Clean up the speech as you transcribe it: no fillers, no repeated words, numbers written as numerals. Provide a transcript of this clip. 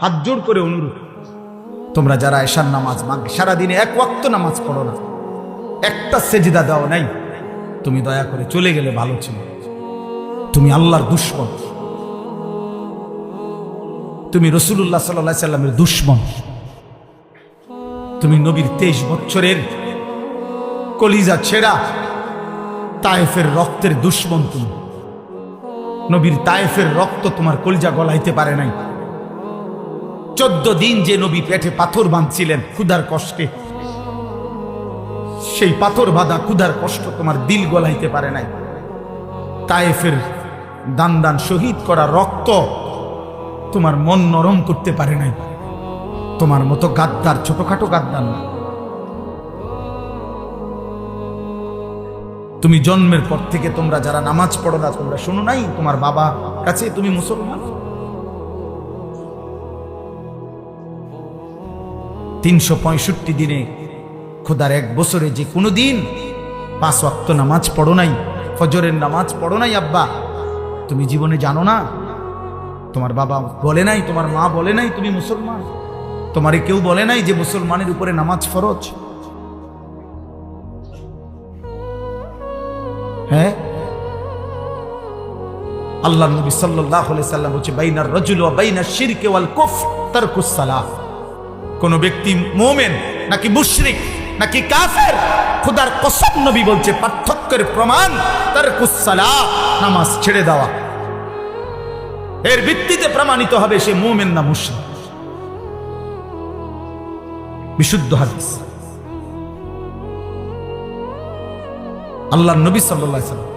হাত জোড় করে অনুরোধ, তোমরা যারা এশার নামাজ সারাদিনে এক ওয়াক্ত নামাজ পড়ো না, একটা সেজদা দাও নাই, তুমি দয়া করে চলে গেলে ভালো ছিল। তুমি আল্লাহর দুশমন, তুমি রাসূলুল্লাহ সাল্লাল্লাহু আলাইহি সাল্লামের দুশমন, তুমি নবীর 23 বছরের কলিজা ছেঁড়া তায়েফের রক্তের দুশমন। তুমি নবীর তায়েফের রক্ত তোমার কলিজা গলাইতে পারে নাই। 14 দিন যে নবী পেটে পাথর বাঁধছিলেন ক্ষুধার কষ্টে, সেই পাথর বাঁধা ক্ষুধার কষ্ট তোমার দিল গলাইতে পারে নাই। তায়েফের দান দান শহীদ করা রক্ত তোমার মন নরম করতে পারে নাই। তোমার মতো গাদ্দার ছোটখাটো গাদ্দার না। তুমি জন্মের পর থেকে তোমরা যারা নামাজ পড়ো না, তোমরা শোনো নাই তোমার বাবা কাছে তুমি মুসলমান। 365 দিনে খোদার এক বছরে যে কোনো দিন 5 ওয়াক্ত নামাজ পড়ো নাই, ফজরের নামাজ পড়ো নাই আব্বা, তুমি জীবনে জানো না? তোমার বাবা বলে নাই, তোমার মা বলে নাই তুমি মুসলমান? তোমারে কেউ বলে নাই যে মুসলমানের উপরে নামাজ ফরজ? হ্যাঁ, আল্লাহ নবী সাল্লাল্লাহু আলাইহি সাল্লাম বলেছে, বাইনার রাজুল ওয়া বাইনাশ শিরকি ওয়াল কুফর তারকুস সালাহ। কোন ব্যক্তি মুমিন নাকি মুশরিক নাকি কাফের, খোদার কসম নবী বলছে পার্থক্যের প্রমাণ তারকুস সালাহ, নামাজ ছেড়ে দেওয়া। এর ভিত্তিতে প্রমাণিত হবে সে মুমিন না মুশরিক। বিশুদ্ধ হাদিস। আল্লাহর নবী সাল্লাল্লাহু আলাইহি সাল্লাম